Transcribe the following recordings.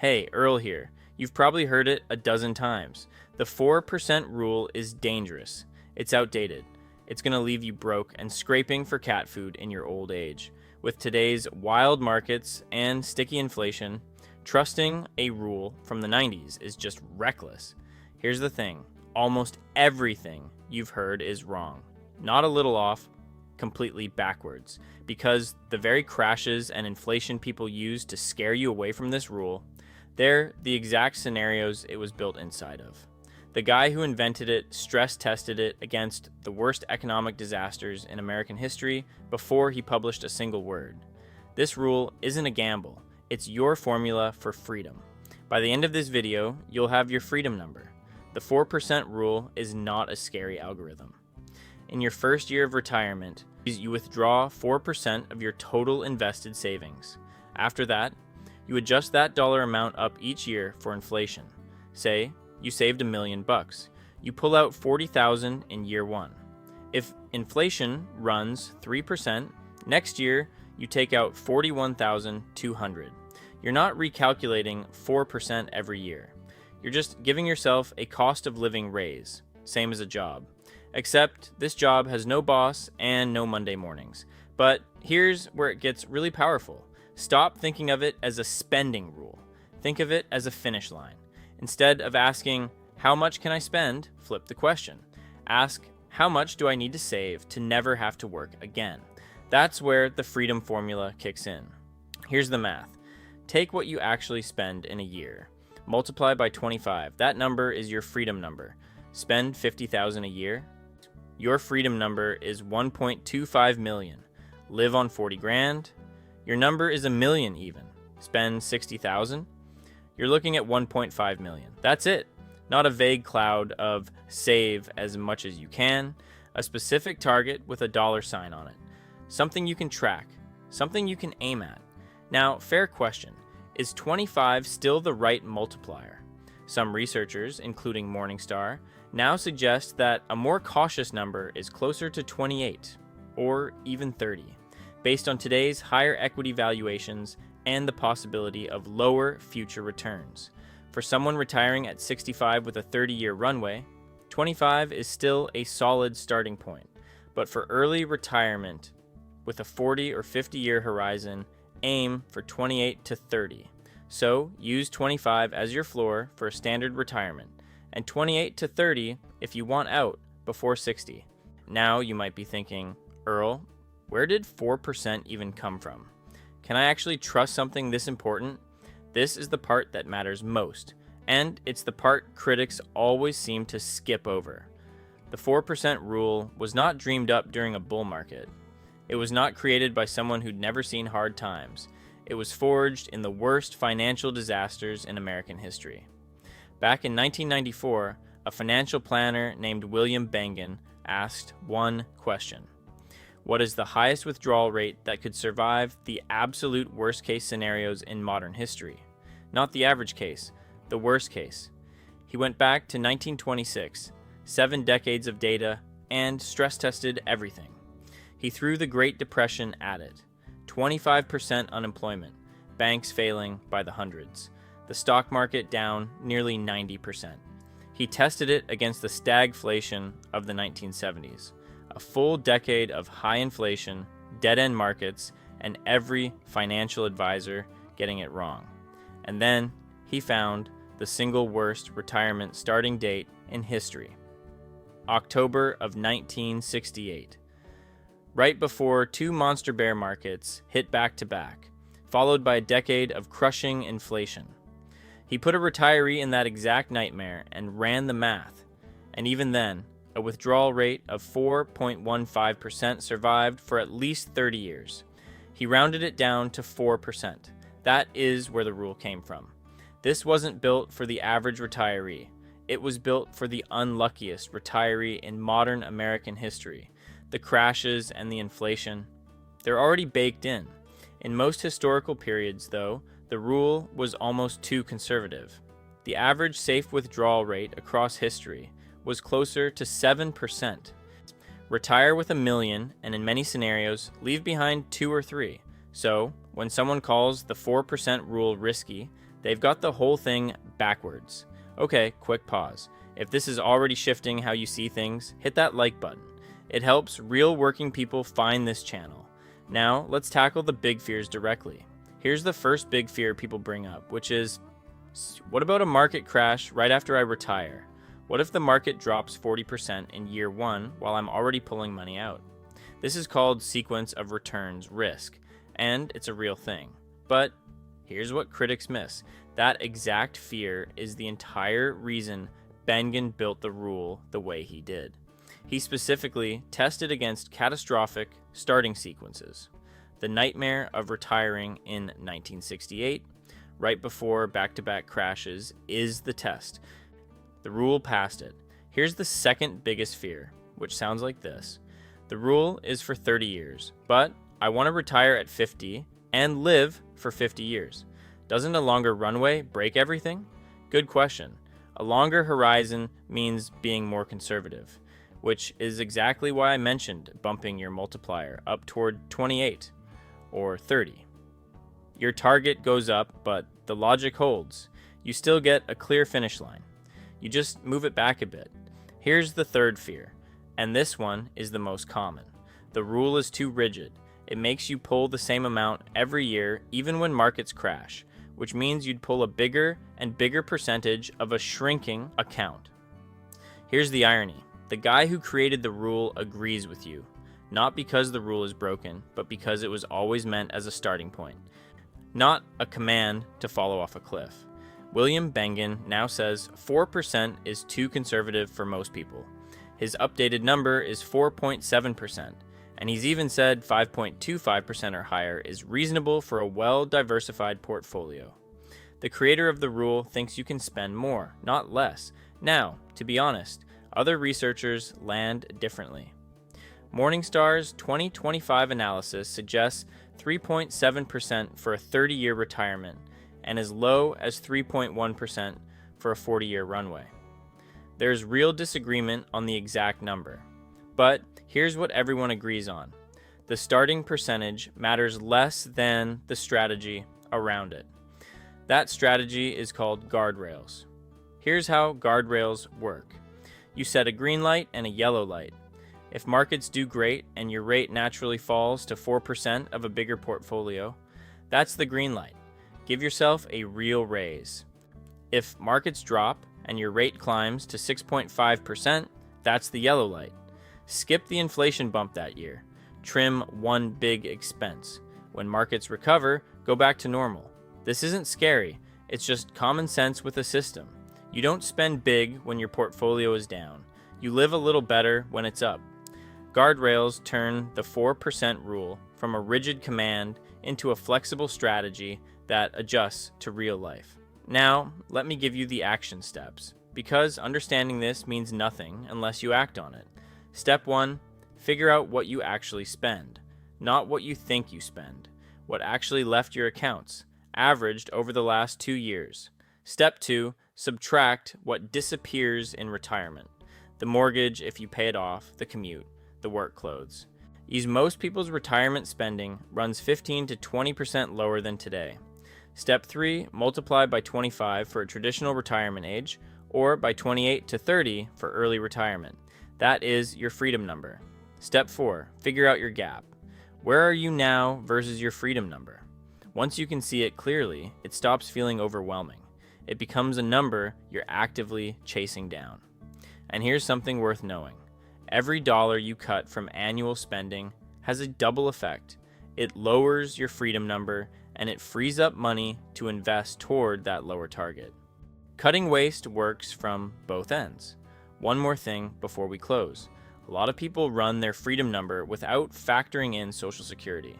Hey, Earl here. You've probably heard it a dozen times. The 4% rule is dangerous. It's outdated. It's going to leave you broke and scraping for cat food in your old age. With today's wild markets and sticky inflation, trusting a rule from the 90s is just reckless. Here's the thing. Almost everything you've heard is wrong. Not a little off, completely backwards. Because the very crashes and inflation people use to scare you away from this rule, they're the exact scenarios it was built inside of. The guy who invented it stress tested it against the worst economic disasters in American history before he published a single word. This rule isn't a gamble. It's your formula for freedom. By the end of this video, you'll have your freedom number. The 4% rule is not a scary algorithm. In your first year of retirement, you withdraw 4% of your total invested savings. After that, you adjust that dollar amount up each year for inflation. Say, you saved $1 million. You pull out $40,000 in year one. If inflation runs 3%, next year you take out $41,200. You're not recalculating 4% every year. You're just giving yourself a cost of living raise, same as a job. Except this job has no boss and no Monday mornings. But here's where it gets really powerful. Stop thinking of it as a spending rule. Think of it as a finish line. Instead of asking, how much can I spend? Flip the question. Ask, how much do I need to save to never have to work again? That's where the freedom formula kicks in. Here's the math. Take what you actually spend in a year. Multiply by 25. That number is your freedom number. Spend $50,000 a year. Your freedom number is 1.25 million. Live on 40 grand. Your number is $1 million even. Spend 60,000. You're looking at 1.5 million. That's it. Not a vague cloud of save as much as you can. A specific target with a dollar sign on it. Something you can track. Something you can aim at. Now, fair question. Is 25 still the right multiplier? Some researchers, including Morningstar, now suggest that a more cautious number is closer to 28 or even 30, based on today's higher equity valuations and the possibility of lower future returns. For someone retiring at 65 with a 30-year runway, 25 is still a solid starting point. But for early retirement with a 40 or 50-year horizon, aim for 28 to 30. So use 25 as your floor for a standard retirement, and 28 to 30 if you want out before 60. Now you might be thinking, Earl, where did 4% even come from? Can I actually trust something this important? This is the part that matters most, and it's the part critics always seem to skip over. The 4% rule was not dreamed up during a bull market. It was not created by someone who'd never seen hard times. It was forged in the worst financial disasters in American history. Back in 1994, a financial planner named William Bengen asked one question. What is the highest withdrawal rate that could survive the absolute worst-case scenarios in modern history? Not the average case, the worst case. He went back to 1926, 7 decades of data, and stress-tested everything. He threw the Great Depression at it. 25% unemployment, banks failing by the hundreds, the stock market down nearly 90%. He tested it against the stagflation of the 1970s, a full decade of high inflation, dead-end markets, and every financial advisor getting it wrong. And then he found the single worst retirement starting date in history, October of 1968. Right before 2 monster bear markets hit back-to-back, followed by a decade of crushing inflation. He put a retiree in that exact nightmare and ran the math. And even then, a withdrawal rate of 4.15% survived for at least 30 years. He rounded it down to 4%. That is where the rule came from. This wasn't built for the average retiree. It was built for the unluckiest retiree in modern American history. The crashes and the inflation, they're already baked in. In most historical periods, though, the rule was almost too conservative. The average safe withdrawal rate across history was closer to 7%. Retire with $1 million, and in many scenarios, leave behind 2 or 3. So, when someone calls the 4% rule risky, They've got the whole thing backwards. Okay, quick pause. If this is already shifting how you see things, hit that like button. It helps real working people find this channel. Now, let's tackle the big fears directly. Here's the first big fear people bring up, which is, what about a market crash right after I retire? What if the market drops 40% in year one while I'm already pulling money out? This is called sequence of returns risk, and it's a real thing. But here's what critics miss. That exact fear is the entire reason Bengen built the rule the way he did. He specifically tested against catastrophic starting sequences. The nightmare of retiring in 1968, right before back-to-back crashes, is the test. The rule passed it. Here's the second biggest fear, which sounds like this. The rule is for 30 years, but I want to retire at 50 and live for 50 years. Doesn't a longer runway break everything? Good question. A longer horizon means being more conservative, which is exactly why I mentioned bumping your multiplier up toward 28 or 30. Your target goes up, but the logic holds. You still get a clear finish line. You just move it back a bit. Here's the third fear, and this one is the most common. The rule is too rigid. It makes you pull the same amount every year, even when markets crash, which means you'd pull a bigger and bigger percentage of a shrinking account. Here's the irony. The guy who created the rule agrees with you, not because the rule is broken, but because it was always meant as a starting point, not a command to follow off a cliff. William Bengen now says 4% is too conservative for most people. His updated number is 4.7%, and he's even said 5.25% or higher is reasonable for a well-diversified portfolio. The creator of the rule thinks you can spend more, not less. Now, to be honest, other researchers land differently. Morningstar's 2025 analysis suggests 3.7% for a 30-year retirement and as low as 3.1% for a 40-year runway. There's real disagreement on the exact number, but here's what everyone agrees on. The starting percentage matters less than the strategy around it. That strategy is called guardrails. Here's how guardrails work. You set a green light and a yellow light. If markets do great and your rate naturally falls to 4% of a bigger portfolio, that's the green light. Give yourself a real raise. If markets drop and your rate climbs to 6.5%, that's the yellow light. Skip the inflation bump that year. Trim one big expense. When markets recover, go back to normal. This isn't scary. It's just common sense with a system. You don't spend big when your portfolio is down. You live a little better when it's up. Guardrails turn the 4% rule from a rigid command into a flexible strategy that adjusts to real life. Now, let me give you the action steps, because understanding this means nothing unless you act on it. Step 1, figure out what you actually spend, not what you think you spend, what actually left your accounts, averaged over the last 2 years. Step 2, subtract what disappears in retirement. The mortgage if you pay it off, the commute, the work clothes. Most people's retirement spending runs 15 to 20% lower than today. Step 3, multiply by 25 for a traditional retirement age, or by 28 to 30 for early retirement. That is your freedom number. Step 4, figure out your gap. Where are you now versus your freedom number? Once you can see it clearly, it stops feeling overwhelming. It becomes a number you're actively chasing down. And here's something worth knowing. Every dollar you cut from annual spending has a double effect. It lowers your freedom number and it frees up money to invest toward that lower target. Cutting waste works from both ends. One more thing before we close. A lot of people run their freedom number without factoring in Social Security,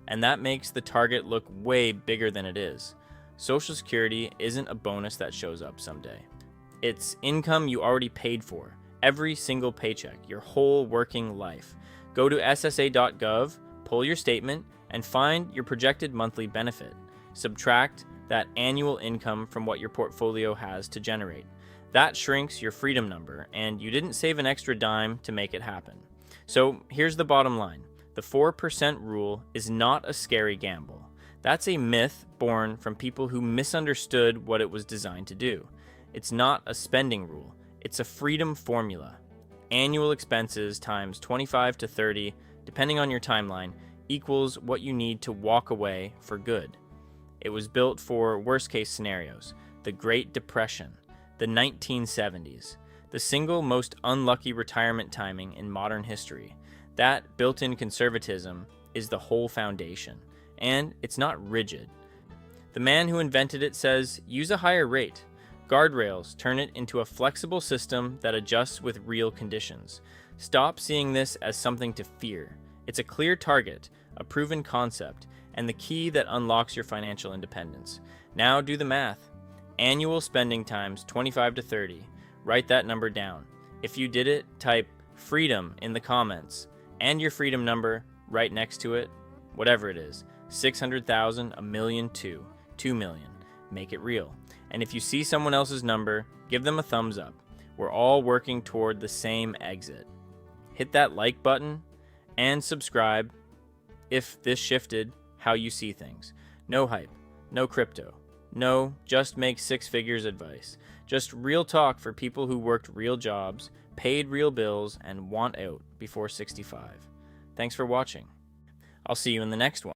and that makes the target look way bigger than it is. Social Security isn't a bonus that shows up someday. It's income you already paid for, every single paycheck, your whole working life. Go to ssa.gov, pull your statement, and find your projected monthly benefit. Subtract that annual income from what your portfolio has to generate. That shrinks your freedom number, and you didn't save an extra dime to make it happen. So here's the bottom line. The 4% rule is not a scary gamble. That's a myth born from people who misunderstood what it was designed to do. It's not a spending rule, it's a freedom formula. Annual expenses times 25 to 30, depending on your timeline, equals what you need to walk away for good. It was built for worst-case scenarios, the Great Depression, the 1970s, the single most unlucky retirement timing in modern history. That built-in conservatism is the whole foundation, and it's not rigid. The man who invented it says, use a higher rate. Guardrails turn it into a flexible system that adjusts with real conditions. Stop seeing this as something to fear. It's a clear target, a proven concept, and the key that unlocks your financial independence. Now do the math. Annual spending times 25 to 30. Write that number down. If you did it, type freedom in the comments and your freedom number right next to it, whatever it is. 600,000, a million, 2 million. Make it real. And if you see someone else's number, give them a thumbs up. We're all working toward the same exit. Hit that like button and subscribe if this shifted how you see things. No hype, no crypto, no just make six figures advice. Just real talk for people who worked real jobs, paid real bills, and want out before 65. Thanks for watching. I'll see you in the next one.